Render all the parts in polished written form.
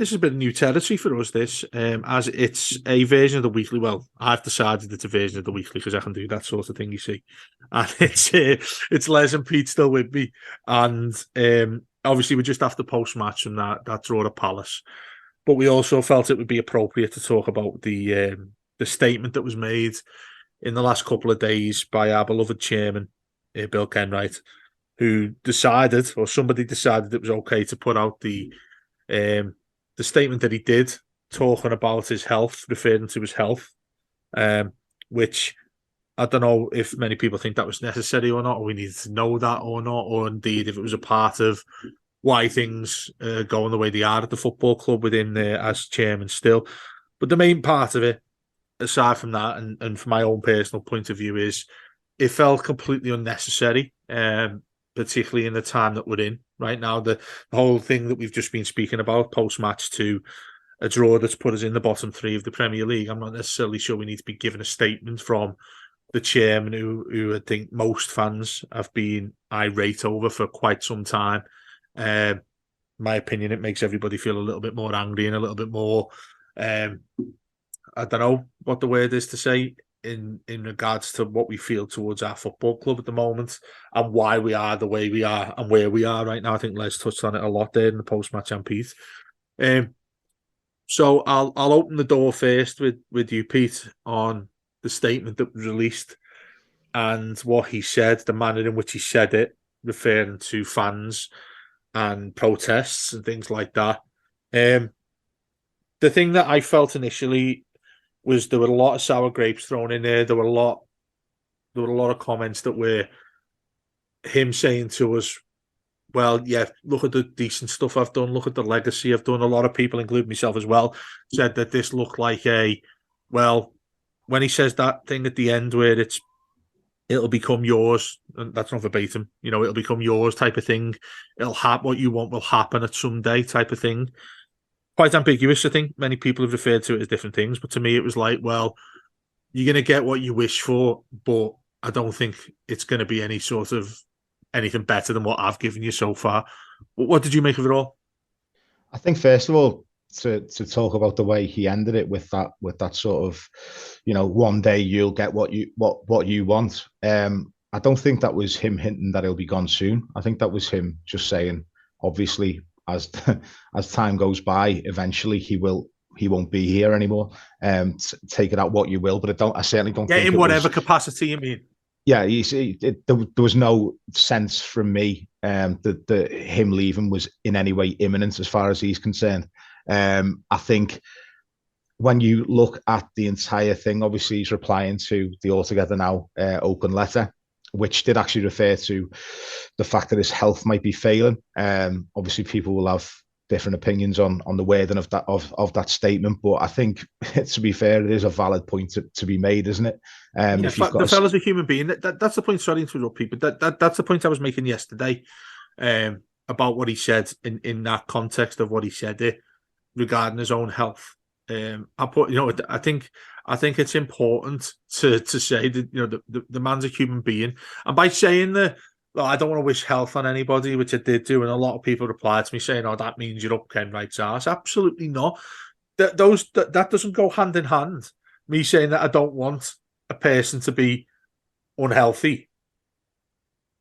this is a bit of new territory for us, this, as it's a version of the weekly. Well, I've decided it's a version of the weekly because I can do that sort of thing, you see. And it's Les and Pete still with me. And obviously, we're just after post-match from that draw at Palace. But we also felt it would be appropriate to talk about the statement that was made in the last couple of days by our beloved chairman, Bill Kenwright, who decided, or somebody decided, it was okay to put out the statement that he did, talking about his health, referring to his health, which I don't know if many people think that was necessary or not, or we needed to know that or not, or indeed if it was a part of why things are going the way they are at the football club within there as chairman still. But the main part of it, aside from that, and from my own personal point of view, is it felt completely unnecessary, particularly in the time that we're in right now. The whole thing that we've just been speaking about post-match to a draw that's put us in the bottom three of the Premier League. I'm not necessarily sure we need to be given a statement from the chairman, who I think most fans have been irate over for quite some time. My opinion, it makes everybody feel a little bit more angry and a little bit more, I don't know what the word is to say, in regards to what we feel towards our football club at the moment and why we are the way we are and where we are right now. I think Les touched on it a lot there in the post-match, and Pete. So I'll open the door first with you, Pete, on the statement that was released and what he said, the manner in which he said it, referring to fans and protests and things like that. The thing that I felt initially was there were a lot of sour grapes thrown in there. There were a lot of comments that were him saying to us, well, yeah, look at the decent stuff I've done, look at the legacy I've done. A lot of people, including myself as well, said that this looked like well, when he says that thing at the end where it'll become yours, and that's not verbatim, it'll become yours type of thing. It'll happen, what you want will happen at some day type of thing. Quite ambiguous. I think many people have referred to it as different things, but to me it was like, well, you're going to get what you wish for, but I don't think it's going to be anything better than what I've given you so far. What did you make of it all? I think, first of all, to talk about the way he ended it with that sort of, one day you'll get what you want. I don't think that was him hinting that he'll be gone soon. I think that was him just saying, obviously, as time goes by, eventually he won't be here anymore. Take it out what you will, but I certainly don't think in whatever capacity you mean. Yeah, you see, there was no sense from me that him leaving was in any way imminent as far as he's concerned. I think when you look at the entire thing, obviously he's replying to the Altogether Now open letter, which did actually refer to the fact that his health might be failing. Obviously, people will have different opinions on the wording of that statement, but I think, to be fair, it is a valid point to be made, isn't it? The fella's a human being. That's the point. Sorry to interrupt people. That's the point I was making yesterday about what he said in that context of what he said there regarding his own health. I think it's important to say that the man's a human being, and by saying that, well, I don't want to wish health on anybody, which I did do, and a lot of people replied to me saying, "Oh, that means you're up Kenwright's arse." Absolutely not. That doesn't go hand in hand. Me saying that I don't want a person to be unhealthy,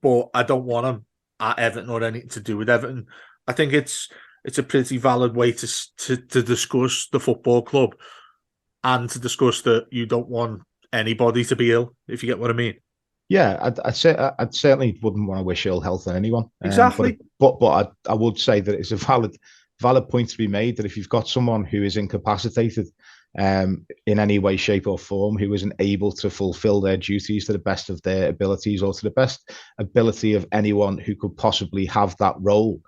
but I don't want him at Everton or anything to do with Everton. I think it's a pretty valid way to discuss the football club and to discuss that you don't want anybody to be ill, if you get what I mean. Yeah, I'd certainly wouldn't want to wish ill health on anyone. Exactly. But I would say that it's a valid point to be made that if you've got someone who is incapacitated in any way, shape or form, who isn't able to fulfill their duties to the best of their abilities or to the best ability of anyone who could possibly have that role,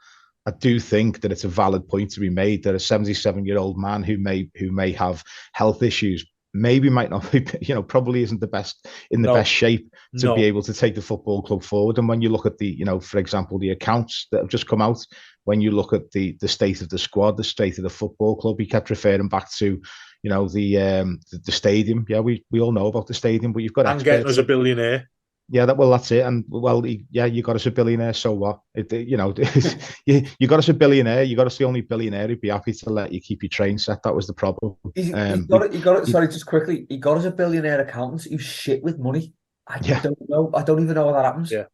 I do think that it's a valid point to be made that a 77-year-old man who may have health issues, maybe might not be, probably isn't the best best shape to be able to take the football club forward. And when you look at for example, the accounts that have just come out, when you look at the state of the squad, the state of the football club, he kept referring back to, the stadium. Yeah, we all know about the stadium, but you've got experts. And getting us a billionaire. Yeah, that's it. And well, you got us a billionaire. So what? You got us a billionaire. You got us the only billionaire who'd be happy to let you keep your train set. That was the problem. He got it. He got it. Sorry, just quickly. He got us a billionaire accountant who's shit with money. I Yeah, don't know. I don't even know how that happens. Yeah.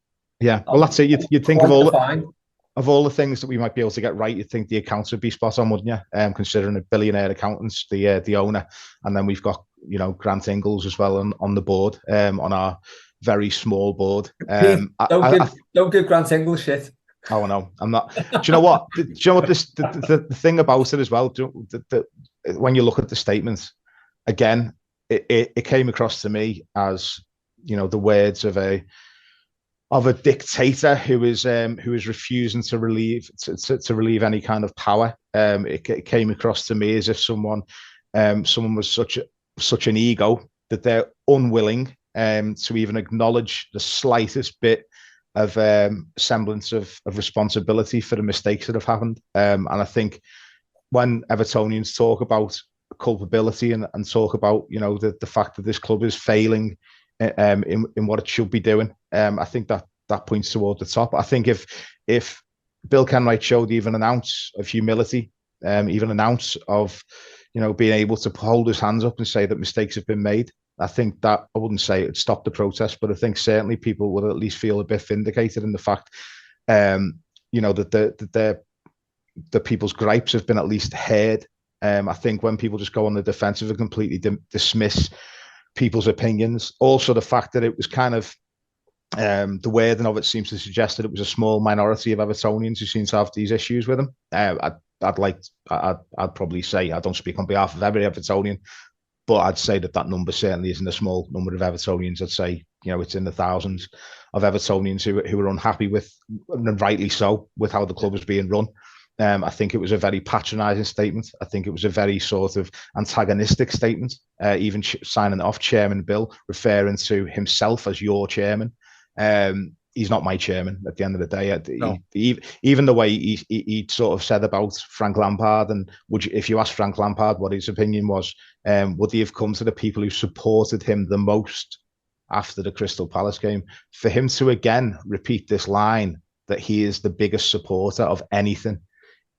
yeah. Well, that's it. You'd think Quite defined. of all the things that we might be able to get right, you'd think the accounts would be spot on, wouldn't you? Considering a billionaire accountant's the owner, and then we've got Grant Ingles as well on the board, on our very small board. Don't give Grant Ingles shit. Oh no, I'm not. Do you know what? The thing about it as well? When you look at the statement again, it came across to me as the words of a dictator who is refusing to relieve any kind of power. It came across to me as if someone was such an ego that they're unwilling to even acknowledge the slightest bit of semblance of responsibility for the mistakes that have happened. And I think when Evertonians talk about culpability and talk about the fact that this club is failing in what it should be doing, I think that points toward the top. I think if Bill Kenwright showed even an ounce of humility, even an ounce of being able to hold his hands up and say that mistakes have been made, I think that, I wouldn't say it'd stop the protest, but I think certainly people would at least feel a bit vindicated in the fact that the people's gripes have been at least heard. I think when people just go on the defensive and completely dismiss people's opinions, also the fact that it was kind of the wording of it seems to suggest that it was a small minority of Evertonians who seem to have these issues with him. I'd probably say, I don't speak on behalf of every Evertonian, but I'd say that number certainly isn't a small number of Evertonians. I'd say, it's in the thousands of Evertonians who are unhappy with, and rightly so, with how the club is being run. I think it was a very patronising statement. I think it was a very sort of antagonistic statement, even signing off Chairman Bill, referring to himself as your chairman. He's not my chairman at the end of the day. No. Even the way he sort of said about Frank Lampard, and if you ask Frank Lampard what his opinion was, would he have come to the people who supported him the most after the Crystal Palace game? For him to again repeat this line that he is the biggest supporter of anything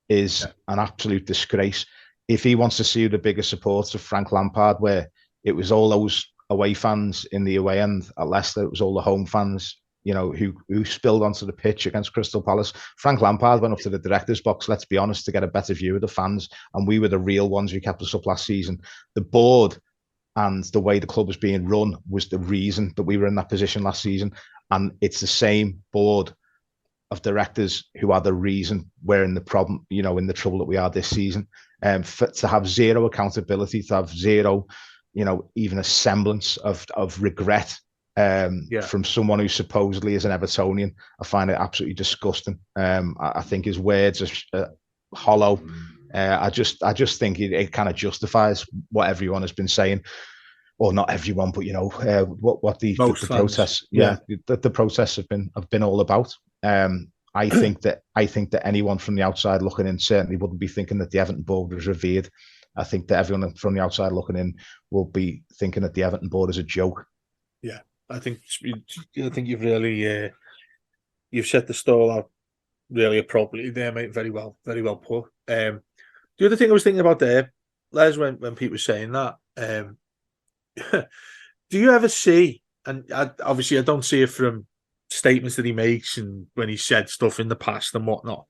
is an absolute disgrace. If he wants to see the biggest supporters of Frank Lampard, where it was all those away fans in the away end at Leicester, it was all the home fans, who spilled onto the pitch against Crystal Palace. Frank Lampard went up to the director's box, let's be honest, to get a better view of the fans, and we were the real ones who kept us up last season. The board and the way the club was being run was the reason that we were in that position last season, and it's the same board of directors who are the reason we're in the problem, in the trouble that we are this season. To have zero accountability, to have zero, even a semblance of regret from someone who supposedly is an Evertonian, I find it absolutely disgusting. I think his words are hollow. I just think it kind of justifies what everyone has been saying, or not everyone, but what the protests, the protests have been all about. I think that anyone from the outside looking in certainly wouldn't be thinking that the Everton board was revered. I think that everyone from the outside looking in will be thinking that the Everton board is a joke. Yeah, I think you've really you've set the stall out really appropriately there, mate. Very well put. The other thing I was thinking about there, Les, when Pete was saying that, do you ever see, and obviously I don't see it from statements that he makes and when he said stuff in the past and whatnot,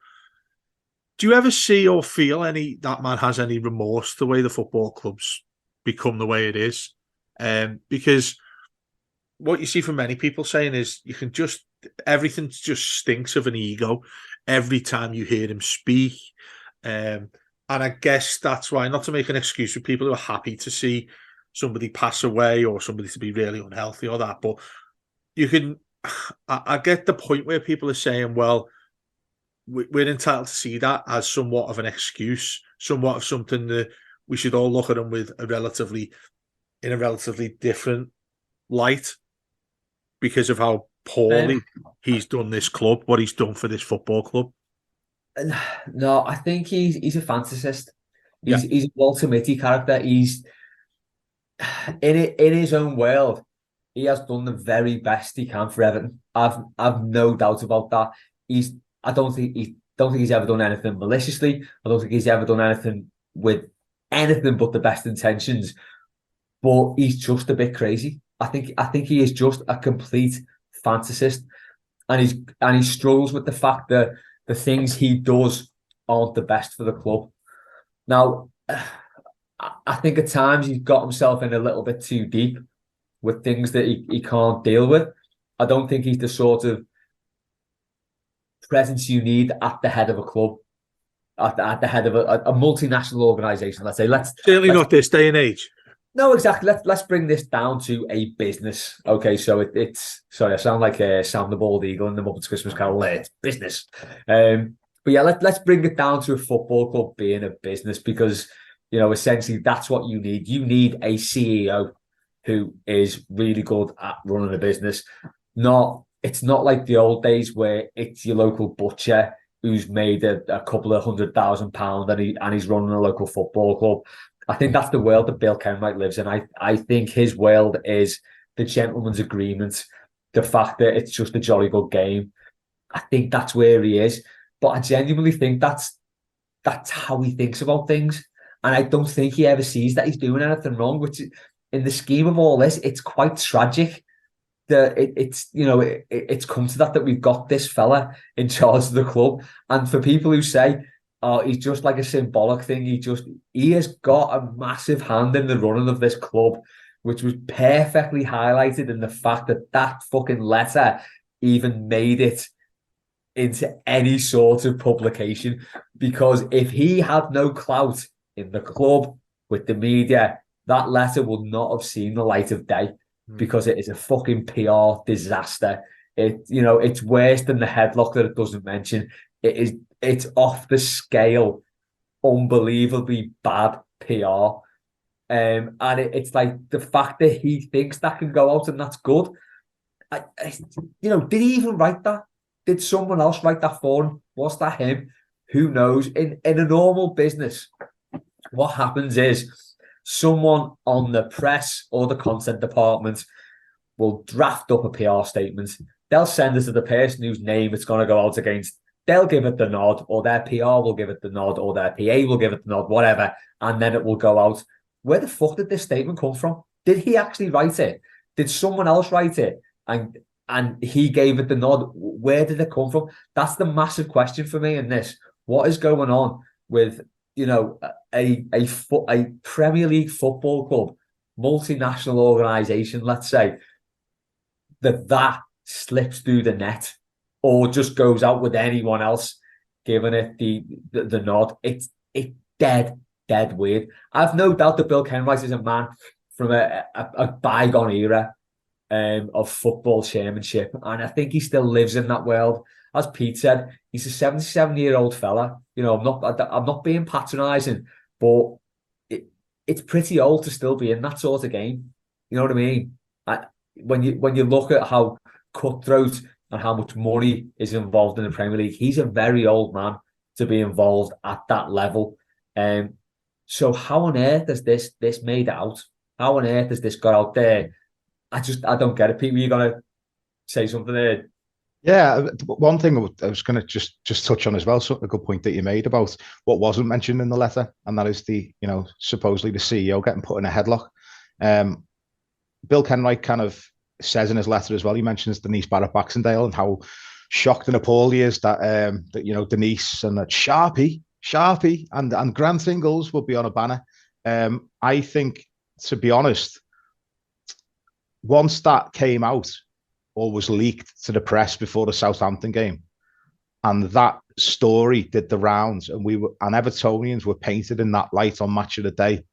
do you ever see or feel that man has any remorse the way the football club's become the way it is? Because what you see from many people saying is everything just stinks of an ego every time you hear him speak. And I guess that's why, not to make an excuse for people who are happy to see somebody pass away or somebody to be really unhealthy or that, but I get the point where people are saying, well, we're entitled to see that as somewhat of an excuse, somewhat of something that we should all look at him with in a relatively different light because of how poorly he's done this club, what he's done for this football club. No, I think he's a fantasist. He's a Walter Mitty character. He's in his own world. he has done the very best he can for Everton. I've no doubt about that. I don't think he's ever done anything maliciously. I don't think he's ever done anything with anything but the best intentions. But he's just a bit crazy. I think he is just a complete fantasist, and he struggles with the fact that the things he does aren't the best for the club. Now, I think at times he's got himself in a little bit too deep with things that he can't deal with. I don't think he's the sort of presence you need at the head of a club, at the head of a multinational organisation. Let's say, certainly not this day and age. No, exactly. Let's bring this down to a business. Okay, so it's sorry, I sound like Sam the Bald Eagle in the Muppets Christmas Carol. It's business. But yeah, let's bring it down to a football club being a business, because essentially that's what you need. You need a CEO who is really good at running a business. It's not like the old days where it's your local butcher who's made a couple of £100,000 and he's running a local football club. I think that's the world that Bill Kenwright lives in. I think his world is the gentleman's agreement, the fact that it's just a jolly good game. I think that's where he is. But I genuinely think that's how he thinks about things. And I don't think he ever sees that he's doing anything wrong, which in the scheme of all this, it's quite tragic that it's come to that we've got this fella in charge of the club. And for people who say, oh, he's just like a symbolic thing, he has got a massive hand in the running of this club, which was perfectly highlighted in the fact that fucking letter even made it into any sort of publication. Because if he had no clout in the club with the media, that letter would not have seen the light of day, because it is a fucking PR disaster. It's worse than the headlock that it doesn't mention. It's off the scale, unbelievably bad PR. And it's like the fact that he thinks that can go out and that's good. Did he even write that? Did someone else write that for him? Was that him? Who knows? In a normal business, what happens is someone on the press or the content department will draft up a PR statement. They'll send it to the person whose name it's going to go out against. They'll give it the nod, or their PR will give it the nod, or their PA will give it the nod, whatever, and then it will go out. Where the fuck did this statement come from? Did he actually write it? Did someone else write it? And he gave it the nod. Where did it come from? That's the massive question for me in this. What is going on with a Premier League football club, multinational organisation, let's say, that slips through the net or just goes out with anyone else giving it the nod? It's dead weird. I've no doubt that Bill Kenwright is a man from a bygone era of football chairmanship, and I think he still lives in that world. As Pete said, he's a 77-year-old fella. I'm not being patronising, but it's pretty old to still be in that sort of game. You know what I mean? When you look at how cutthroat and how much money is involved in the Premier League, he's a very old man to be involved at that level. So how on earth has this made out? How on earth has this got out there? I don't get it. Pete, were you going to say something there? Yeah, one thing I was going to just touch on as well, so a good point that you made about what wasn't mentioned in the letter, and that is supposedly the CEO getting put in a headlock. Bill Kenwright kind of says in his letter as well, he mentions Denise Barrett-Baxendale and how shocked and appalled he is that Denise and that Sharpie and Grant Ingles will be on a banner. I think, to be honest, once that came out or was leaked to the press before the Southampton game, and that story did the rounds, and Evertonians were painted in that light on Match of the Day,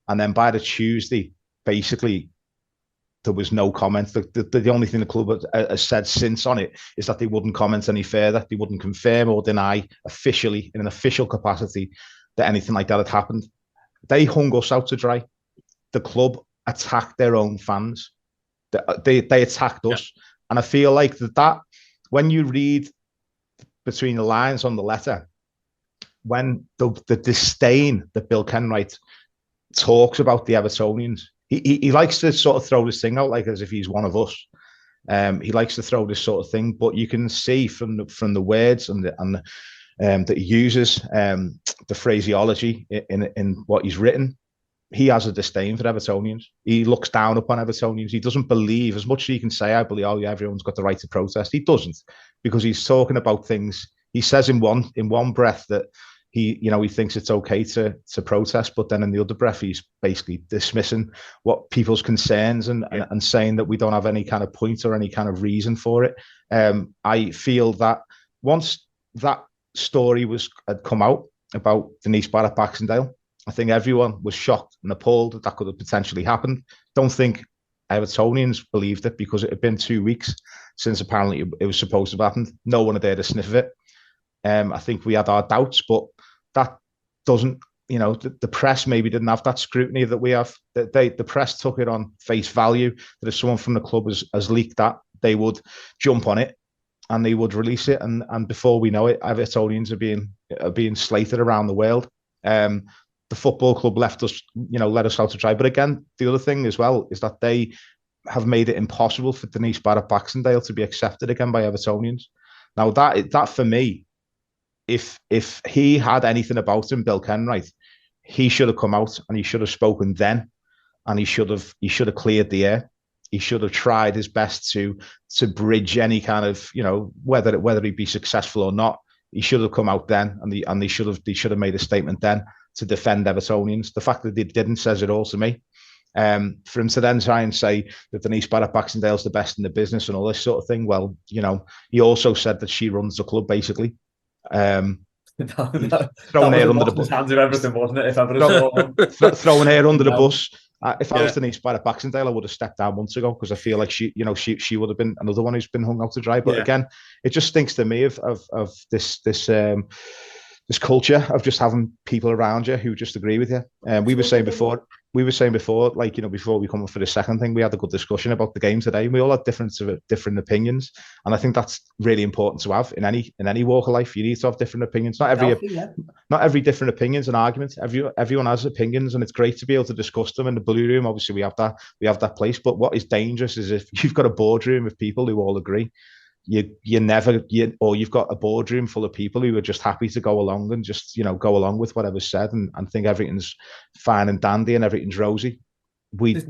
and then by the Tuesday, basically, there was no comment. The only thing the club has said since on it is that they wouldn't comment any further. They wouldn't confirm or deny officially, in an official capacity, that anything like that had happened. They hung us out to dry. The club attacked their own fans. They attacked us. Yeah. And I feel like that when you read between the lines on the letter, when the disdain that Bill Kenwright talks about the Evertonians, he likes to sort of throw this thing out like as if he's one of us. He likes to throw this sort of thing, but you can see from the words and that he uses, the phraseology in what he's written. He has a disdain for Evertonians. He looks down upon Evertonians. He doesn't believe, as much as he can say, I believe, oh yeah, everyone's got the right to protest. He doesn't, because he's talking about things. He says in one breath that he thinks it's okay to protest, but then in the other breath, he's basically dismissing what people's concerns and saying that we don't have any kind of point or any kind of reason for it. I feel that once that story had come out about Denise Barrett-Baxendale, I think everyone was shocked and appalled that could have potentially happened. Don't think Evertonians believed it, because it had been 2 weeks since apparently it was supposed to have happened. No one had dared a sniff of it. I think we had our doubts, but that doesn't, the press maybe didn't have that scrutiny that we have. The press took it on face value that if someone from the club has leaked that, they would jump on it and they would release it. And before we know it, Evertonians are being slated around the world. The football club let us out to try. But again, the other thing as well is that they have made it impossible for Denise Barrett-Baxendale to be accepted again by Evertonians. Now that for me, if he had anything about him, Bill Kenwright, he should have come out and he should have spoken then, and he should have cleared the air. He should have tried his best to bridge any kind of, whether he'd be successful or not. He should have come out then, and they should have made a statement then to defend Evertonians. The fact that they didn't says it all to me. For him to then try and say that Denise Barrett-Baxendale's the best in the business and all this sort of thing, well, he also said that she runs the club basically. Throwing her under the bus. Hands of everything, wasn't it? Throwing her under the bus. If I was Denise Barrett-Baxendale, I would have stepped down months ago, because I feel like she would have been another one who's been hung out to dry. But again, it just stinks to me of this culture of just having people around you who just agree with you. And we were saying before, like, before we come up for the second thing, we had a good discussion about the game today. And we all had different opinions, and I think that's really important to have in any walk of life. You need to have different opinions. Not every different opinions and arguments. Everyone has opinions, and it's great to be able to discuss them in the blue room. Obviously, we have that place. But what is dangerous is if you've got a boardroom of people who all agree. Or you've got a boardroom full of people who are just happy to go along and just, go along with whatever's said and think everything's fine and dandy and everything's rosy. There's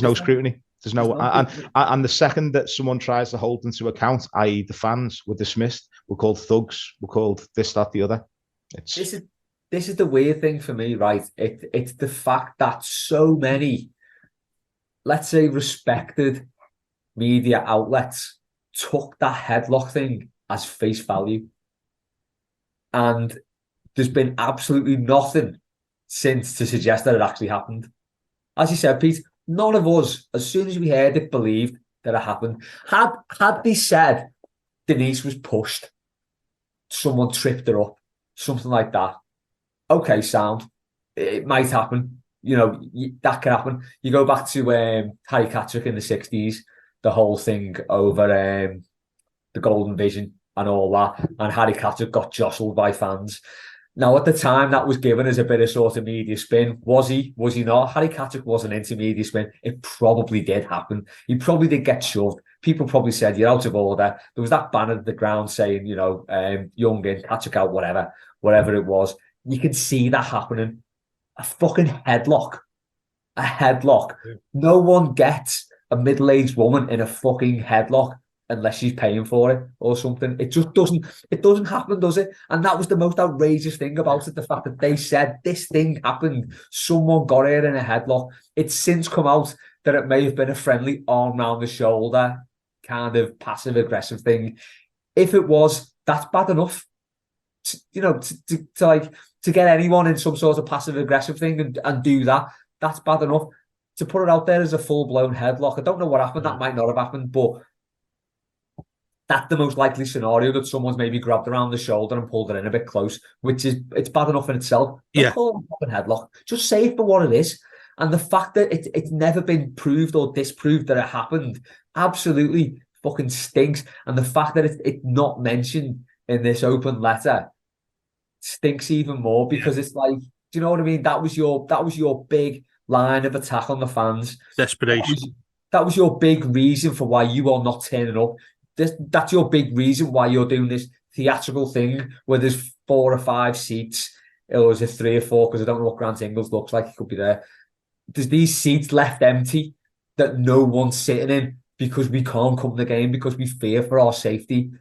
no scrutiny. And the second that someone tries to hold them to account, i.e. the fans, were dismissed. We're called thugs. We're called this, that, the other. This is the weird thing for me, right? It's the fact that so many, let's say, respected media outlets took that Headlock thing as face value, and there's been absolutely nothing since to suggest that it actually happened. As you said, Pete, none of us, as soon as we heard it, believed that it happened. Had they said Denise was pushed, someone tripped her up, something like that, okay, sound, it might happen. That can happen. You go back to Harry Catterick in the 60s, the whole thing over the Golden Vision and all that, and Harry Catterick got jostled by fans. Now, at the time, that was given as a bit of sort of media spin. Was he? Was he not? Harry Catterick wasn't into media spin. It probably did happen. He probably did get shoved. People probably said, you're out of order. There was that banner at the ground saying, Young in, Catterick out, whatever it was. You could see that happening. A fucking headlock. A headlock. No one gets a middle-aged woman in a fucking headlock unless she's paying for it or something. It just doesn't happen, does it? And that was the most outrageous thing about it, the fact that they said this thing happened, someone got her in a headlock. It's since come out that it may have been a friendly arm round the shoulder kind of passive-aggressive thing. If it was, that's bad enough. To get anyone in some sort of passive-aggressive thing and do that, that's bad enough. To put it out there as a full-blown headlock, I don't know what happened. That might not have happened, but that's the most likely scenario, that someone's maybe grabbed around the shoulder and pulled it in a bit close, it's bad enough in itself. Don't call it a fucking headlock. Just say it for what it is. And the fact that it's never been proved or disproved that it happened absolutely fucking stinks. And the fact that it's not mentioned in this open letter stinks even more, because it's like, do you know what I mean? That was your big line of attack on the fans. Desperation. That was your big reason for why you are not turning up. That's your big reason why you're doing this theatrical thing where there's 4 or 5 seats, or is it 3 or 4? Because I don't know what Grant Ingles looks like. He could be there. There's these seats left empty that no one's sitting in because we can't come to the game because we fear for our safety.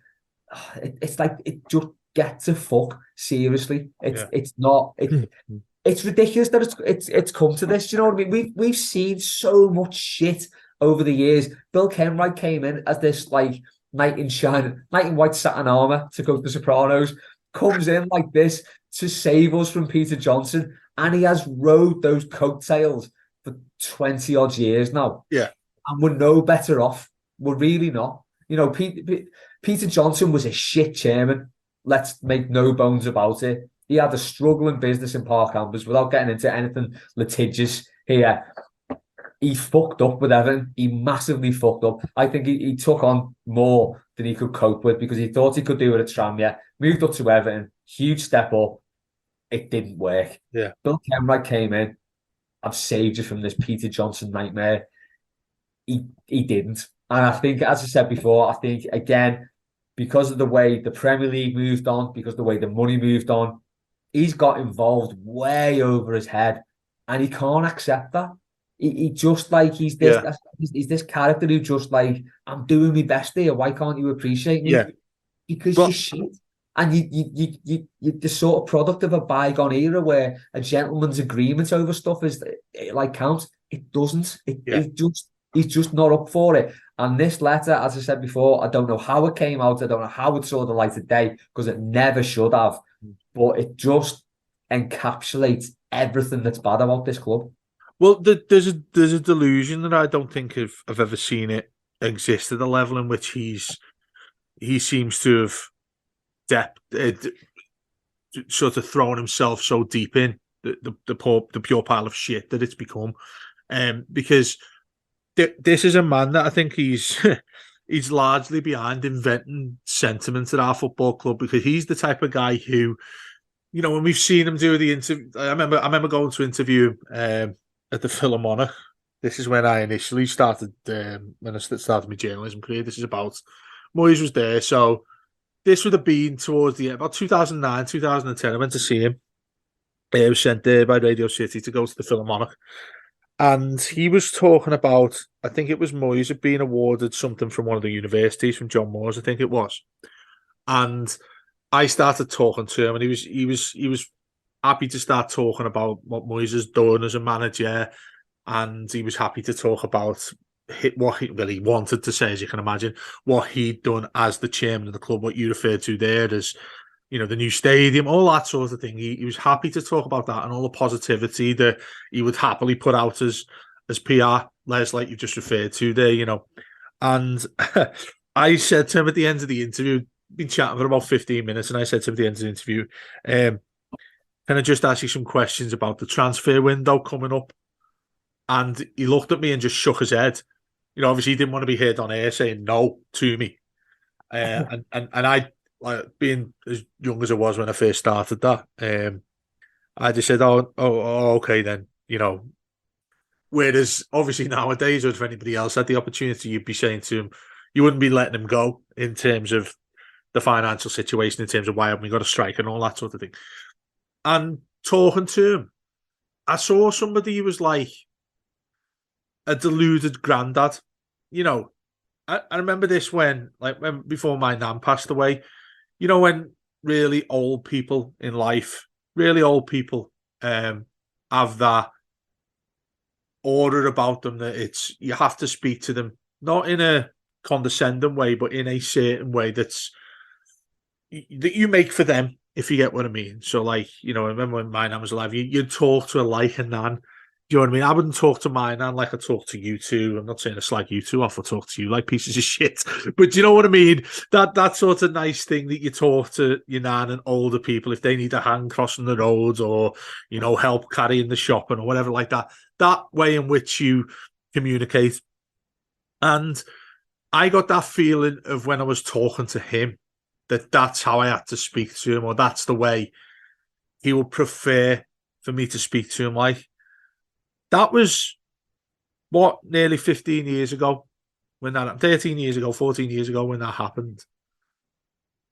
It's like, it just gets a fuck. Seriously, it's not. It's ridiculous that it's come to this. Do you know what I mean? We've seen so much shit over the years. Bill Kenwright came in as this like knight in white satin armor to go to The Sopranos. Comes in like this to save us from Peter Johnson, and he has rode those coattails for 20 odd years now. Yeah, and we're no better off. We're really not. You know, Peter Johnson was a shit chairman. Let's make no bones about it. He had a struggling business in Park Ambers without getting into anything litigious here. He fucked up with Everton. He massively fucked up. I think he took on more than he could cope with because he thought he could do it at Tranmere. Moved up to Everton. Huge step up. It didn't work. Yeah. Bill Kenwright came in. I've saved you from this Peter Johnson nightmare. He didn't. And I think, as I said before, I think, again, because of the way the Premier League moved on, because of the way the money moved on, he's got involved way over his head, and he can't accept that. He just like he's this character who just like, I'm doing my best here. Why can't you appreciate me? Yeah, Because you're shit, and you're the sort of product of a bygone era where a gentleman's agreement over stuff is like counts. It doesn't. He's just not up for it. And this letter, as I said before, I don't know how it came out. I don't know how it saw the light of day because it never should have. But it just encapsulates everything that's bad about this club. Well, there's a delusion that I don't think I've ever seen it exist at the level in which he seems to have sort of thrown himself so deep in the pure pile of shit that it's become. Because this is a man that I think he's largely behind inventing sentiment at our football club, because he's the type of guy who, you know, when we've seen him do the interview, I remember going to interview him at the Philharmonic. This is when I initially started when I started my journalism career. This is about Moyes was there, so this would have been towards the end, about 2009, 2010. I went to see him. I was sent there by Radio City to go to the Philharmonic. And he was talking about, I think it was Moyes had been awarded something from one of the universities, from John Moores, I think it was. And I started talking to him, and he was happy to start talking about what Moyes has done as a manager, and he was happy to talk about what he wanted to say, as you can imagine, what he'd done as the chairman of the club, what you referred to there as, you know, the new stadium, all that sort of thing. He was happy to talk about that and all the positivity that he would happily put out as PR, Les, like you just referred to there, you know. And I said to him at the end of the interview, been chatting for about 15 minutes, and I said to him at the end of the interview, can I just ask you some questions about the transfer window coming up? And he looked at me and just shook his head. You know, obviously he didn't want to be heard on air saying no to me. And I, like, being as young as I was when I first started that, I just said, oh, okay then, you know. Whereas obviously nowadays, or if anybody else had the opportunity, you'd be saying to him, you wouldn't be letting him go in terms of the financial situation, in terms of why haven't we got a strike and all that sort of thing. And talking to him, I saw somebody who was like a deluded granddad. You know, I remember this when before my nan passed away, you know, when really old people in life, have that aura about them that you have to speak to them, not in a condescending way, but in a certain way that you make for them, if you get what I mean. So, like, you know, I remember when my nan was alive, you'd talk to her like a nan. Do you know what I mean? I wouldn't talk to my nan like I talk to you two. I'm not saying to slag you two off or talk to you like pieces of shit. But do you know what I mean? That sort of nice thing that you talk to your nan and older people if they need a hand crossing the roads, or, you know, help carrying the shopping or whatever like that. That way in which you communicate. And I got that feeling of when I was talking to him, that's how I had to speak to him, or that's the way he would prefer for me to speak to him like. That was what, nearly 15 years ago when that 13 years ago, 14 years ago when that happened.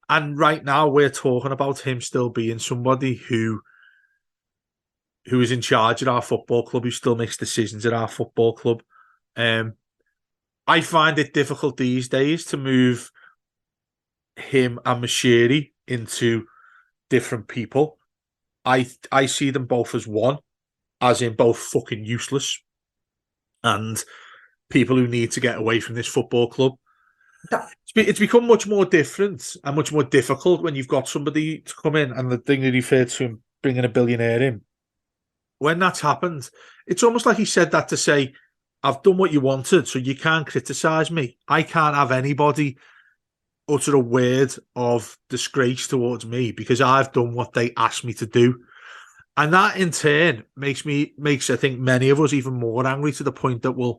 And right now we're talking about him still being somebody who is in charge at our football club, who still makes decisions at our football club. I find it difficult these days to move him and Mashiri into different people. I see them both as one, as in both fucking useless and people who need to get away from this football club. It's become much more different and much more difficult when you've got somebody to come in, and the thing that he referred to him bringing a billionaire in. When that's happened, it's almost like he said that to say, I've done what you wanted, so you can't criticise me. I can't have anybody utter a word of disgrace towards me because I've done what they asked me to do. And that in turn makes I think many of us even more angry, to the point that, well,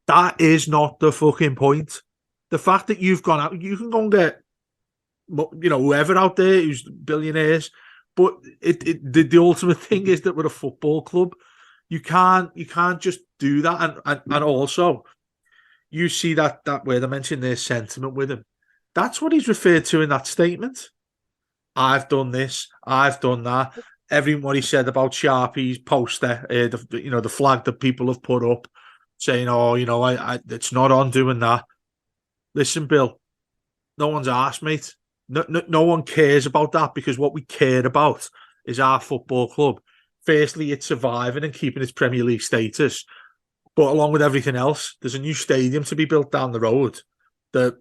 that is not the fucking point. The fact that you've gone out, you can go and get, whoever out there who's billionaires, but the ultimate thing is that we're a football club. You can't just do that. And also, you see that where they mention their sentiment with him. That's what he's referred to in that statement. I've done this. I've done that. Everything what he said about Sharpie's poster, the flag that people have put up, saying, "Oh, it's not on doing that." Listen, Bill, no one's asked, mate. No one cares about that, because what we care about is our football club. Firstly, it's surviving and keeping its Premier League status. But along with everything else, there's a new stadium to be built down the road that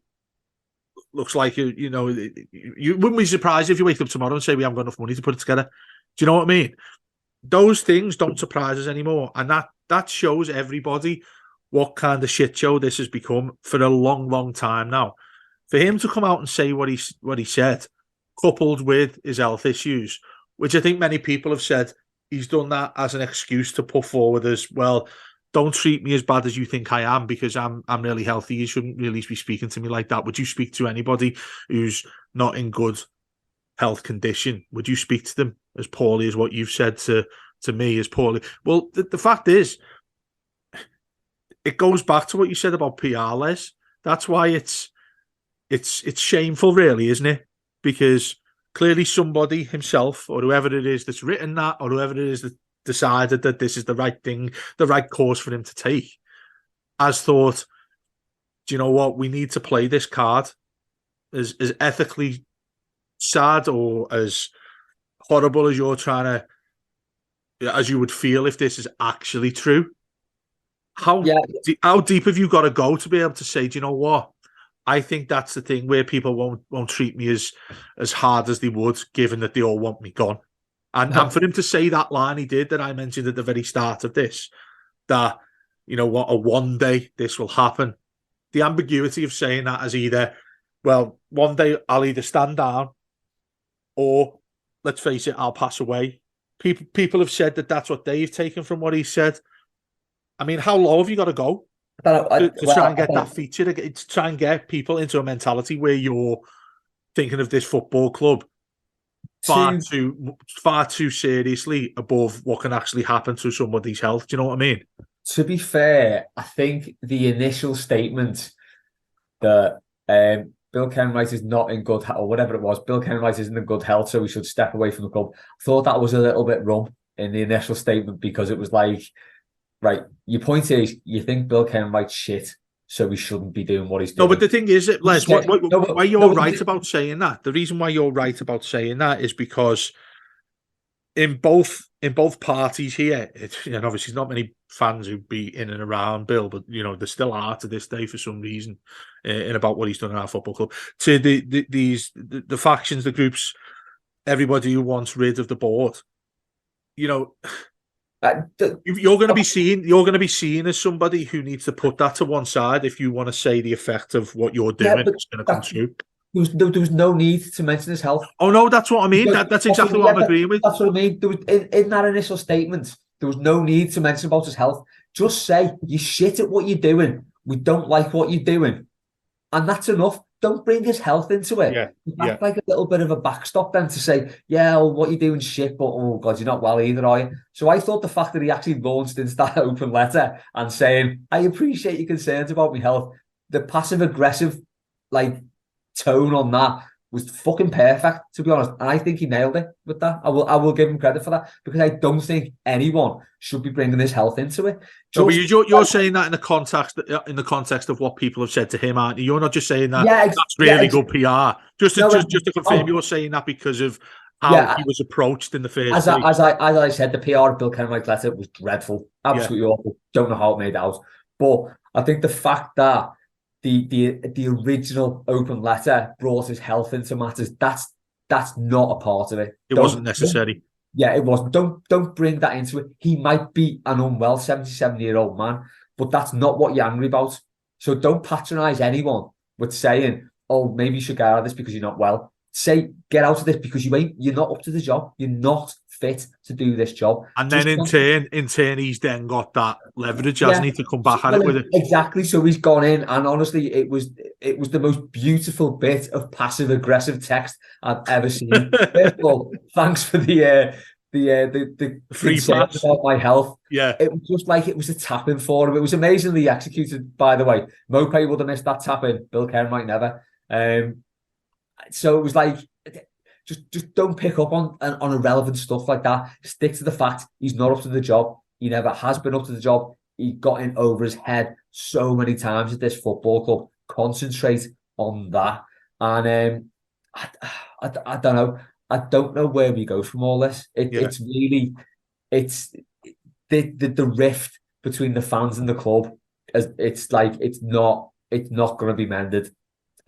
looks like, you wouldn't be surprised if you wake up tomorrow and say we haven't got enough money to put it together. Do you know what I mean? Those things don't surprise us anymore. And that shows everybody what kind of shit show this has become for a long, long time now. For him to come out and say what he said, coupled with his health issues, which I think many people have said he's done that as an excuse to put forward as, well, don't treat me as bad as you think I am because I'm really healthy. You shouldn't really be speaking to me like that. Would you speak to anybody who's not in good health condition? Would you speak to them as poorly as what you've said to me as poorly? Well, the fact is, it goes back to what you said about PR, Les. That's why it's shameful, really, isn't it? Because clearly somebody himself, or whoever it is that's written that, or whoever it is that decided that this is the right thing, the right course for him to take, has thought, do you know what? We need to play this card. As ethically sad or as horrible as you're trying to, as you would feel if this is actually true. How deep have you got to go to be able to say, do you know what? I think that's the thing where people won't treat me as hard as they would, given that they all want me gone. And for him to say that line he did, that I mentioned at the very start of this, that, one day this will happen. The ambiguity of saying that as either, well, one day I'll either stand down or, let's face it, I'll pass away. People have said that that's what they've taken from what he said. I mean, how low have you got to go to try and get that feature, to try and get people into a mentality where you're thinking of this football club far too seriously above what can actually happen to somebody's health? Do you know what I mean? To be fair, I think the initial statement that Bill Kenwright is not in good health, or whatever it was, Bill Kenwright isn't in good health, so we should step away from the club. I thought that was a little bit rum in the initial statement, because it was like, right, your point is you think Bill Kenwright's shit, so we shouldn't be doing what he's doing. No, but the thing is, Les, why you're right about saying that, the reason why you're right about saying that is because in both parties here, and obviously not many fans who be in and around Bill, but there still are to this day for some reason in about what he's done in our football club. To the factions, the groups, everybody who wants rid of the board, you're going to be seen as somebody who needs to put that to one side if you want to say the effect of what you're doing is going to come true. There was no need to mention his health. Oh no, that's what I mean. That's exactly what I'm agreeing with. That's what I mean. There was, in that initial statement, there was no need to mention about his health. Just say you shit at what you're doing. We don't like what you're doing, and that's enough. don't bring his health into it. Yeah, That's like a little bit of a backstop then to say, yeah, well, what you're doing shit, but oh God, you're not well either, are you? So I thought the fact that he actually launched into that open letter and saying, I appreciate your concerns about my health, the passive aggressive like tone on that was fucking perfect, to be honest. And I think he nailed it with that. I will give him credit for that, because I don't think anyone should be bringing his health into it. No, but you're saying that in the context of what people have said to him, aren't you? You're not just saying that that's really good PR. Just to confirm, you're saying that because of how he was approached in the first place. As I said, the PR of Bill Kenwright letter was dreadful, absolutely awful. Don't know how it made out, but I think the fact that the original open letter brought his health into matters, that's not a part of it. It wasn't necessary. Yeah, it wasn't. Don't bring that into it. He might be an unwell 77-year-old man, but that's not what you're angry about. So don't patronize anyone with saying, oh, maybe you should get out of this because you're not well. Say, get out of this because you're not up to the job. You're not fit to do this job. And then in turn, he's then got that leverage, hasn't he, to come back at it with it. Exactly. So he's gone in, and honestly, it was the most beautiful bit of passive aggressive text I've ever seen. First of all, thanks for the free pass about my health. Yeah, it was just like it was a tap in for him. It was amazingly executed, by the way. Mopay would have missed that tap in. Bill Kenwright never. So it was like, just don't pick up on irrelevant stuff like that. Stick to the fact he's not up to the job. He never has been up to the job. He got in over his head so many times at this football club. Concentrate on that. And I don't know. I don't know where we go from all this. It's really, it's the rift between the fans and the club. It's like it's not going to be mended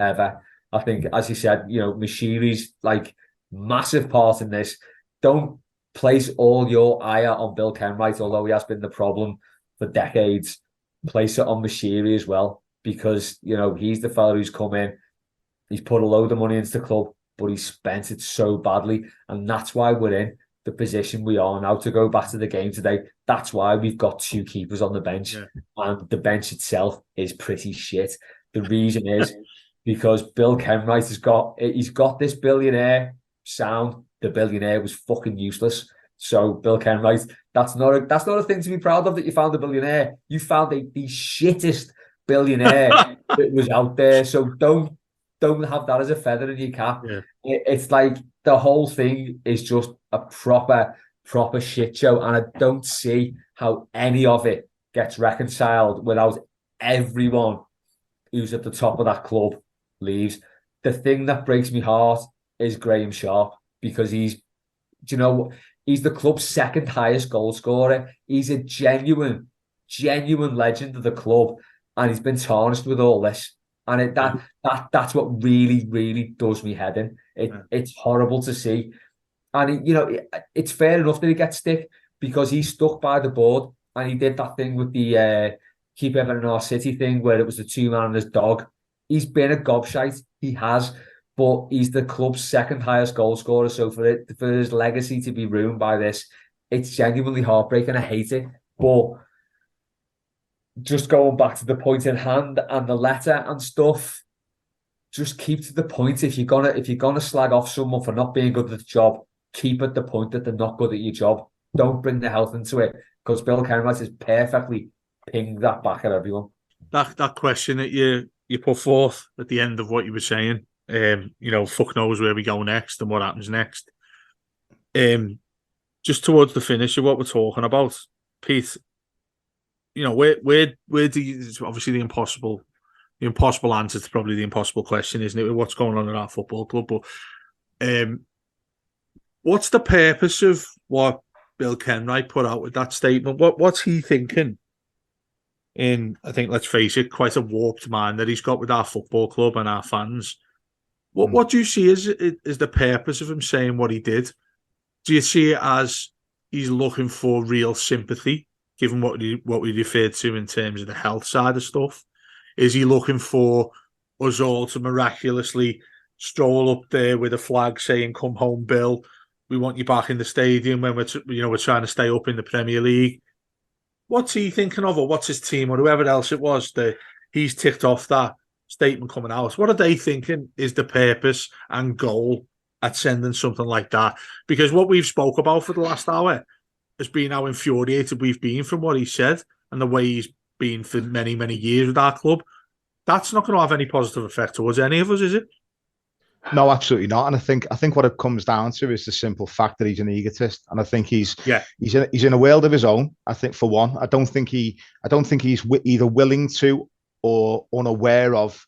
ever. I think, as you said, Mashiri's like massive part in this. Don't place all your ire on Bill Kenwright, although he has been the problem for decades. Place it on Mashiri as well, because he's the fella who's come in. He's put a load of money into the club, but he spent it so badly, and that's why we're in the position we are now. To go back to the game today, that's why we've got 2 keepers on the bench, and the bench itself is pretty shit. The reason is because Bill Kenwright he's got this billionaire sound. The billionaire was fucking useless. So Bill Kenwright, that's not a thing to be proud of, that you found a billionaire. You found the shittest billionaire that was out there. So don't have that as a feather in your cap. Yeah. It's like the whole thing is just a proper shit show, and I don't see how any of it gets reconciled without everyone who's at the top of that club leaves. The thing that breaks my heart is Graham Sharp, because he's the club's second highest goal scorer. He's a genuine legend of the club, and he's been tarnished with all this. And that's what really, really does me head in. It's horrible to see. And it's fair enough that he gets stick, because he's stuck by the board, and he did that thing with the keep Everton in our city thing, where it was the 2-man and his dog. He's been a gobshite. He has. But he's the club's second highest goal scorer. So for his legacy to be ruined by this, it's genuinely heartbreaking. I hate it. But just going back to the point in hand and the letter and stuff, just keep to the point. If you're gonna slag off someone for not being good at the job, keep at the point that they're not good at your job. Don't bring the health into it, because Bill Kenwright has perfectly pinged that back at everyone. That question that you put forth at the end of what you were saying, fuck knows where we go next and what happens next. Just towards the finish of what we're talking about, Pete, where do you, obviously the impossible answer to probably the impossible question, isn't it? What's going on in our football club? But what's the purpose of what Bill Kenwright put out with that statement? What's he thinking? I think, let's face it, quite a warped mind that he's got with our football club and our fans. What do you see as the purpose of him saying what he did? Do you see it as he's looking for real sympathy, given what we referred to in terms of the health side of stuff? Is he looking for us all to miraculously stroll up there with a flag saying, "Come home, Bill. We want you back in the stadium when we're trying to stay up in the Premier League"? What's he thinking of, or what's his team, or whoever else it was that he's ticked off that statement coming out. What are they thinking is the purpose and goal at sending something like that? Because what we've spoke about for the last hour has been how infuriated we've been from what he said and the way he's been for many, many years with our club. That's not going to have any positive effect towards any of us, is it? No, absolutely not. And I think what it comes down to is the simple fact that he's an egotist, and I think he's in a world of his own. I think, for one, I don't think he's either willing to or unaware of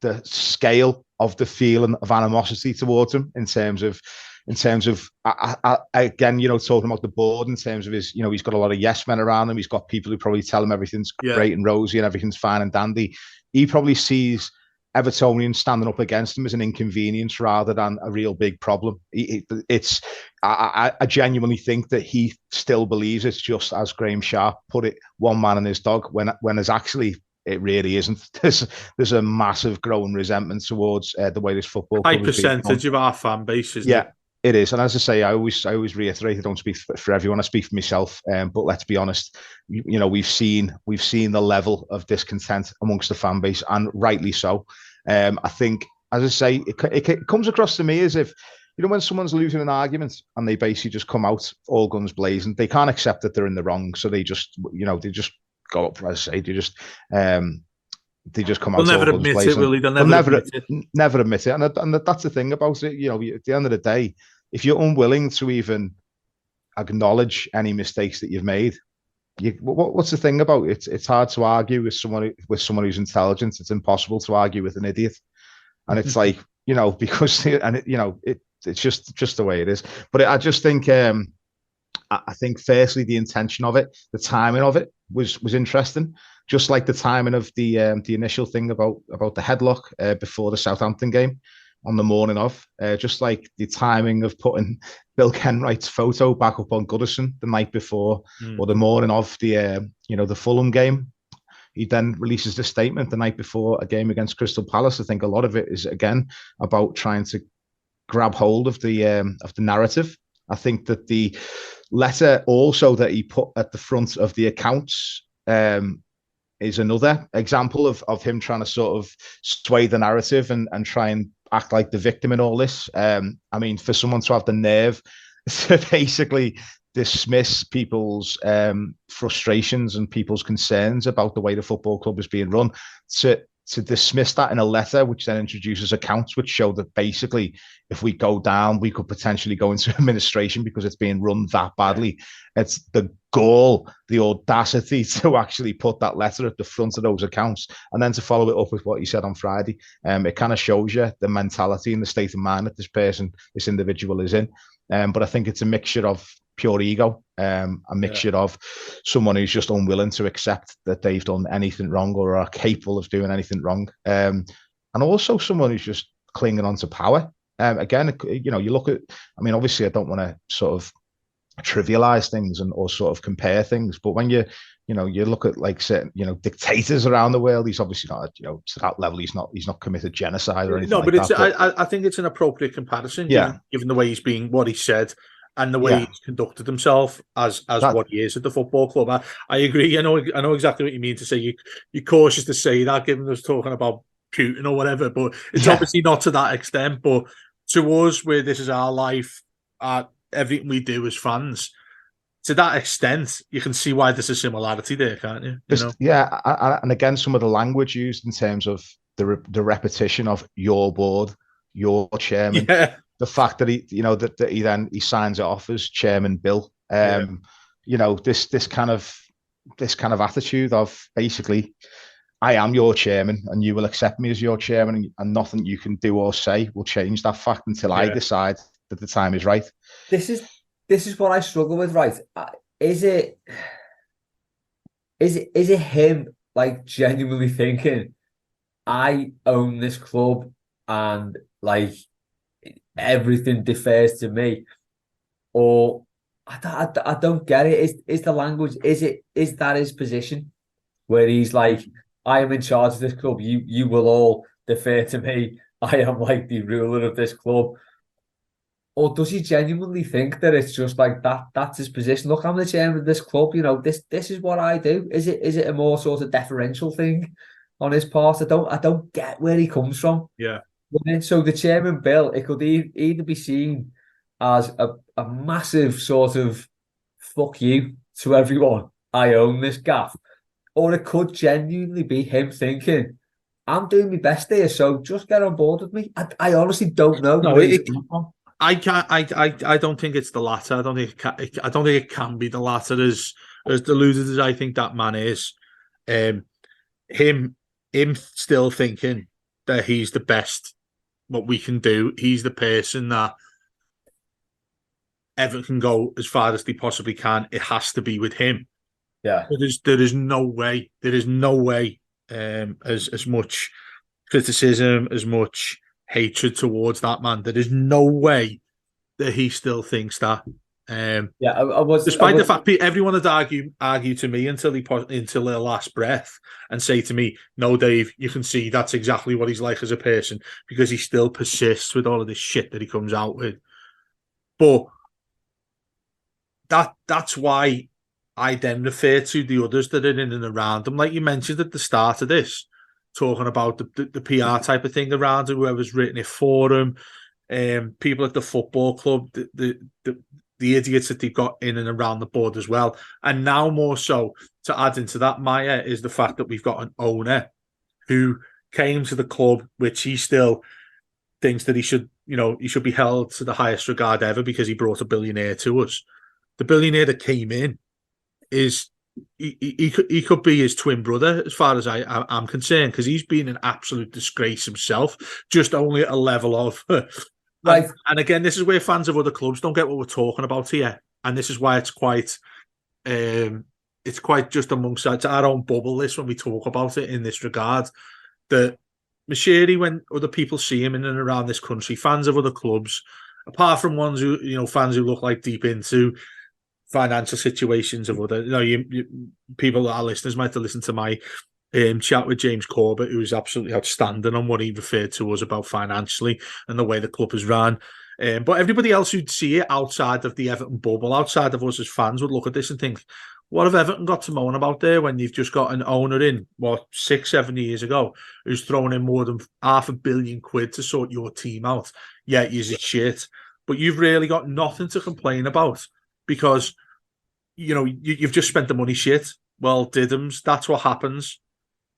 the scale of the feeling of animosity towards him in terms of again, talking about the board in terms of his, he's got a lot of yes men around him. He's got people who probably tell him everything's great and rosy and everything's fine and dandy. He probably sees Evertonians standing up against him as an inconvenience rather than a real big problem. I genuinely think that he still believes it's just, as Graham Sharp put it, one man and his dog, when there's actually, it really isn't. There's a massive growing resentment towards the way this football club high percentage of our fan base, isn't it? It is. And as I say, I always reiterate, I don't speak for everyone, I speak for myself. But let's be honest, we've seen the level of discontent amongst the fan base, and rightly so. I think, as I say, it comes across to me as if, when someone's losing an argument and they basically just come out all guns blazing, they can't accept that they're in the wrong. So they just, they just go up, as I say, they just come out. They'll never admit it, will they? They'll never admit it. And that's the thing about it. At the end of the day, if you're unwilling to even acknowledge any mistakes that you've made, what's the thing about it? It's hard to argue with someone who's intelligent. It's impossible to argue with an idiot. And it's like, because it's just the way it is. But I just think, I think firstly, the intention of it, the timing of it was interesting. Just like the timing of the initial thing about the headlock before the Southampton game on the morning of, just like the timing of putting Bill Kenwright's photo back up on Goodison the night before, or the morning of the Fulham game. He then releases the statement the night before a game against Crystal Palace. I think a lot of it is, again, about trying to grab hold of the narrative. I think that the letter also that he put at the front of the accounts is another example of him trying to sort of sway the narrative and try and act like the victim in all this. I mean, for someone to have the nerve to basically dismiss people's frustrations and people's concerns about the way the football club is being run, to dismiss that in a letter, which then introduces accounts which show that basically if we go down, we could potentially go into administration because it's being run that badly. It's the gall, the audacity to actually put that letter at the front of those accounts and then to follow it up with what he said on Friday. It kind of shows you the mentality and the state of mind that this individual is in. But I think it's a mixture of pure ego, a mixture of someone who's just unwilling to accept that they've done anything wrong or are capable of doing anything wrong. And also someone who's just clinging on to power. Again, you look at, I mean, obviously I don't want to sort of trivialize things or sort of compare things, but when you look at like certain, dictators around the world, he's obviously not, to that level, he's not committed genocide or anything. No, but I think it's an appropriate comparison, given the way he's been, what he said, and the way he's conducted himself as what he is at the football club. I agree. I know exactly what you mean to say. You're cautious to say that, given us talking about Putin or whatever, but it's obviously not to that extent. But to us, where this is our life, everything we do as fans, to that extent, you can see why there's a similarity there, can't you? And again, some of the language used in terms of the repetition of your board, your chairman. The fact that he signs it off as Chairman Bill, this kind of attitude of basically, I am your chairman and you will accept me as your chairman, and nothing you can do or say will change that fact until I decide that the time is right. This is what I struggle with, right? Is it him like genuinely thinking, I own this club and like everything defers to me, or I don't get it. Is the language, is that his position where he's like, I am in charge of this club, you will all defer to me, I am like the ruler of this club? Or does he genuinely think that it's just like that's his position? Look, I'm the chairman of this club, this is what I do. Is it a more sort of deferential thing on his part. I don't get where he comes from. Yeah. So the chairman bill, it could either be seen as a massive sort of fuck you to everyone. I own this gaff. Or it could genuinely be him thinking, I'm doing my best here, so just get on board with me. I honestly don't know No, where he's coming from. I can't. I don't think it's the latter. I don't think it can be the latter. As deluded as I think that man is, him still thinking that he's the best. What we can do, he's the person that Everton can go as far as they possibly can. It has to be with him. Yeah, there is no way. There is no way. As much criticism, as much hatred towards that man, there is no way that he still thinks that. Despite the fact everyone would argue to me until their last breath and say to me, "No, Dave, you can see that's exactly what he's like as a person," because he still persists with all of this shit that he comes out with. But that's why I then refer to the others that are in and around him, like you mentioned at the start of this, talking about the PR type of thing around him, whoever's written it for him, people at the football club, the idiots that they've got in and around the board as well. And now more so, to add into that, Maya, is the fact that we've got an owner who came to the club, which he still thinks that he should be held to the highest regard ever because he brought a billionaire to us. The billionaire that came in is he could be his twin brother as far as I'm concerned, because he's been an absolute disgrace himself, just only at a level of right. And again, this is where fans of other clubs don't get what we're talking about here, and this is why it's quite just amongst our own bubble list when we talk about it in this regard. That Moshiri, when other people see him in and around this country, fans of other clubs, apart from ones who fans who look like deep into financial situations of other, people, our listeners might have listened to my chat with James Corbett, who was absolutely outstanding on what he referred to us about financially and the way the club is run. But everybody else who'd see it outside of the Everton bubble, outside of us as fans, would look at this and think, what have Everton got to moan about there when you've just got an owner in, 6-7 years ago, who's thrown in more than £500 million to sort your team out? Yeah, you're shit. But you've really got nothing to complain about because, you've just spent the money shit. Well, Diddums, that's what happens.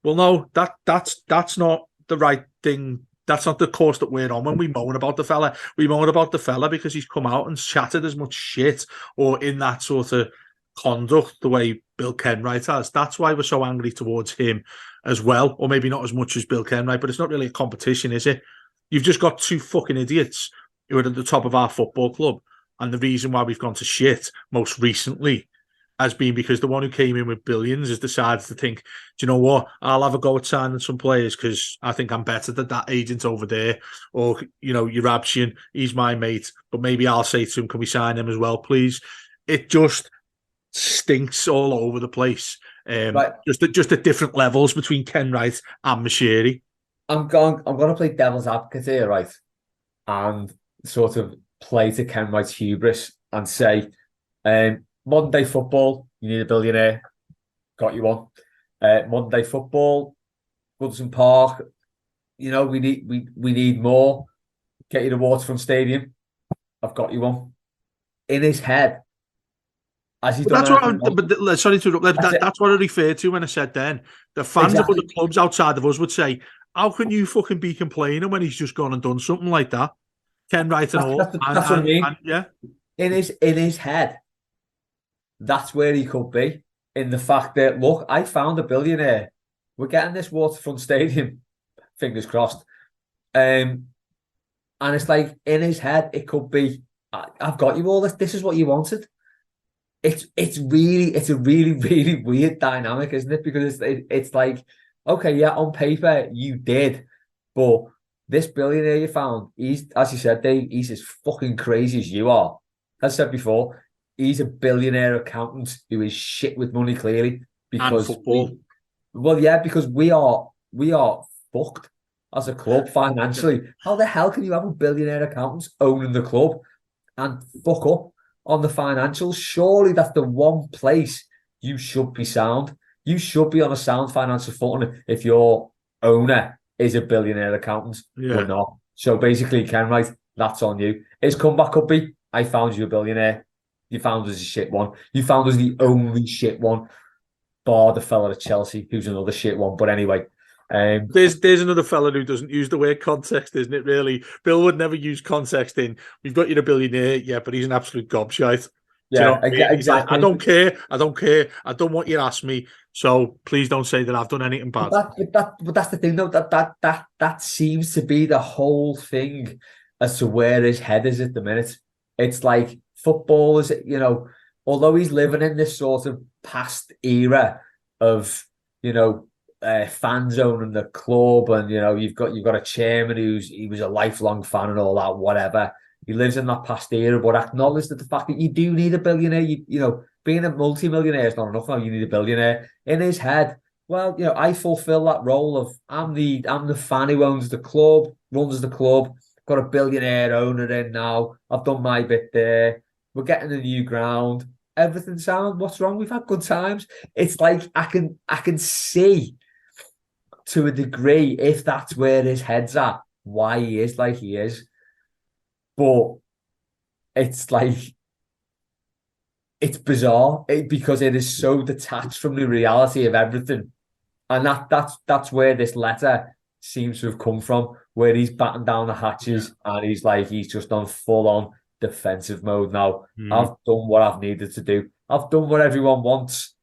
Well, no, that's not the right thing. That's not the course that we're on when we moan about the fella. We moan about the fella because he's come out and chatted as much shit or in that sort of conduct the way Bill Kenwright has. That's why we're so angry towards him as well, or maybe not as much as Bill Kenwright, but it's not really a competition, is it? You've just got two fucking idiots who are at the top of our football club, and the reason why we've gone to shit most recently has been because the one who came in with billions has decided to think, do you know what, I'll have a go at signing some players because I think I'm better than that agent over there, or Eurabshian, he's my mate, but maybe I'll say to him, can we sign him as well, please? It just stinks all over the place. Right. Just at different levels between Kenwright and Moshiri. I'm going to play devil's advocate here, right? And sort of play to Kenwright's hubris and say, modern day football, you need a billionaire. Got you one. Modern day football, Goodison Park, we need more. Get you the Waterfront Stadium. I've got you one. In his head, as he's done. Sorry to interrupt. That's what I referred to when I said then. The fans of other clubs outside of us would say, how can you fucking be complaining when he's just gone and done something like that? Kenwright and all. That's what I mean. Yeah. In his head, that's where he could be. In the fact that, look, I found a billionaire. We're getting this Waterfront Stadium. Fingers crossed. And it's like, in his head, it could be, I've got you all this. This is what you wanted. It's a really, really weird dynamic, isn't it? Because it's like, okay, yeah, on paper you did, but this billionaire you found, he's, as you said, Dave, he's as fucking crazy as you are. As I said before, he's a billionaire accountant who is shit with money, clearly. Because and football. Because we are fucked as a club financially. How the hell can you have a billionaire accountant owning the club and fuck up on the financials? Surely that's the one place you should be sound. You should be on a sound financial footing if your owner is a billionaire accountant. We're not. So basically, Kenwright, that's on you. His comeback could be, I found you a billionaire. You found us a shit one. You found us the only shit one, bar the fella at Chelsea, who's another shit one. But anyway, there's another fella who doesn't use the word context, isn't it? Really, Bill would never use context in. We've got you a billionaire, yeah, but he's an absolute gobshite. Yeah, exactly. Like, I don't care. I don't want you to ask me. So please don't say that I've done anything bad. But that's the thing, though. That seems to be the whole thing as to where his head is at the minute. It's like football is, although he's living in this sort of past era of, fans owning the club, and you've got a chairman he was a lifelong fan and all that, whatever. He lives in that past era, but acknowledge that the fact that you do need a billionaire, being a multi-millionaire is not enough now. You need a billionaire. In his head, well, I fulfill that role of I'm the fan who owns the club, runs the club, got a billionaire owner in now. I've done my bit there. We're getting a new ground. Everything's sound. What's wrong? We've had good times. It's like I can see to a degree, if that's where his head's at, why he is like he is. But it's like, it's bizarre because it is so detached from the reality of everything. And that's where this letter seems to have come from, where he's batting down the hatches and he's just on full on defensive mode now. I've done what I've needed to do. I've done what everyone wants.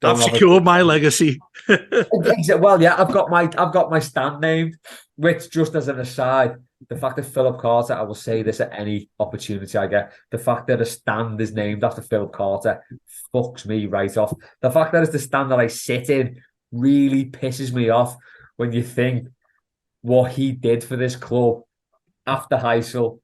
I've secured my legacy. Well, yeah, I've got my stand named, which, just as an aside, the fact that Philip Carter, I will say this at any opportunity I get, the fact that a stand is named after Philip Carter fucks me right off. The fact that it's the stand that I sit in really pisses me off when you think what he did for this club after Heysel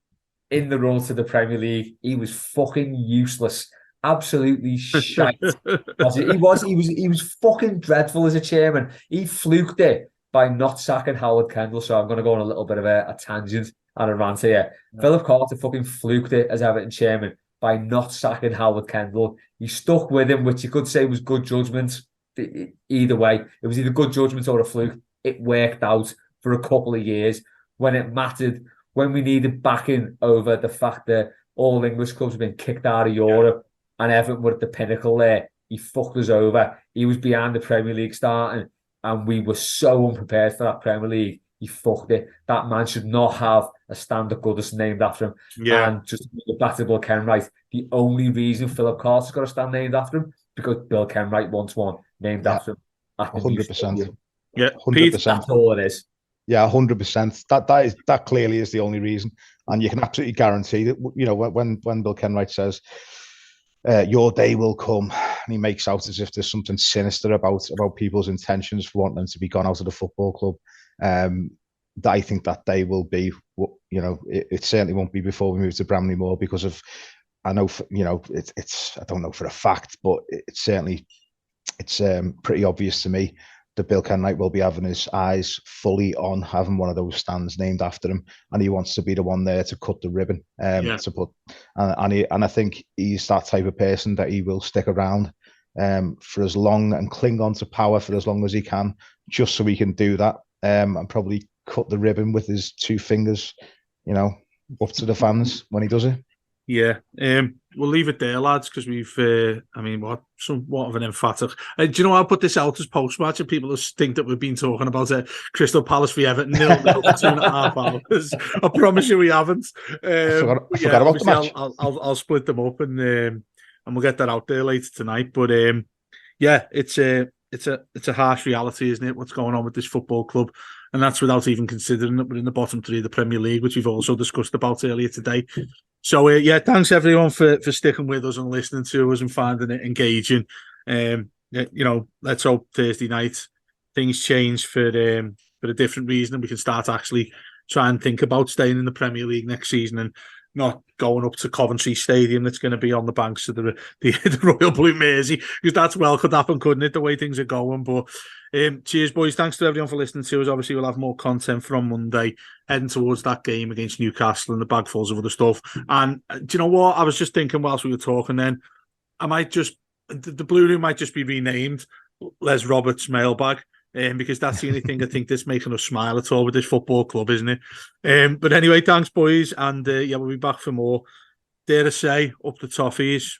in the run to the Premier League. He was fucking useless. Absolutely shite. He was fucking dreadful as a chairman. He fluked it by not sacking Howard Kendall. So I'm going to go on a little bit of a tangent and a rant here. Yeah. Philip Carter fucking fluked it as Everton chairman by not sacking Howard Kendall. He stuck with him, which you could say was good judgment. Either way, it was either good judgment or a fluke. It worked out for a couple of years when it mattered, when we needed backing over the fact that all English clubs have been kicked out of Europe. And Everton were at the pinnacle there. He fucked us over. He was behind the Premier League starting, and we were so unprepared for that Premier League. He fucked it. That man should not have a stand at Goodison named after him. Yeah. And just to get back to Bill Kenwright, the only reason Philip Carter's got a stand named after him because Bill Kenwright wants one named after him. 100%. Yeah, 100%. That's all it is. Yeah, 100%. That clearly is the only reason, and you can absolutely guarantee that. When Bill Kenwright says, your day will come, and he makes out as if there's something sinister about people's intentions for wanting them to be gone out of the football club. That I think that day will be, it certainly won't be before we move to Bramley Moor, because of, I know, it's I don't know for a fact, but it's pretty obvious to me that Bill Kenwright will be having his eyes fully on having one of those stands named after him, and he wants to be the one there to cut the ribbon, to put, and I think he's that type of person that he will stick around for as long and cling on to power for as long as he can, just so he can do that, and probably cut the ribbon with his two fingers, up to the fans when he does it. Yeah, we'll leave it there, lads, because we've, somewhat of an emphatic. Do you know, I'll put this out as post-match, and people think that we've been talking about Crystal Palace v Everton 0-0 for 2.5 hours. I promise you we haven't. I forgot about the match. I'll split them up, and we'll get that out there later tonight. But it's a harsh reality, isn't it? What's going on with this football club? And that's without even considering that we're in the bottom three of the Premier League, which we've also discussed about earlier today. So, thanks everyone for sticking with us and listening to us and finding it engaging. Let's hope Thursday night things change for a different reason, and we can start actually try and think about staying in the Premier League next season and not going up to Coventry Stadium that's going to be on the banks of the Royal Blue Mersey, because that's could happen, couldn't it, the way things are going. But cheers, boys. Thanks to everyone for listening to us. Obviously, we'll have more content from Monday, heading towards that game against Newcastle and the bagfuls of other stuff. And do you know what? I was just thinking whilst we were talking then, the Blue Room might just be renamed Les Roberts' mailbag. Because that's the only thing I think that's making us smile at all with this football club, isn't it? But anyway, thanks, boys. And yeah, we'll be back for more. Dare I say, up the toffees.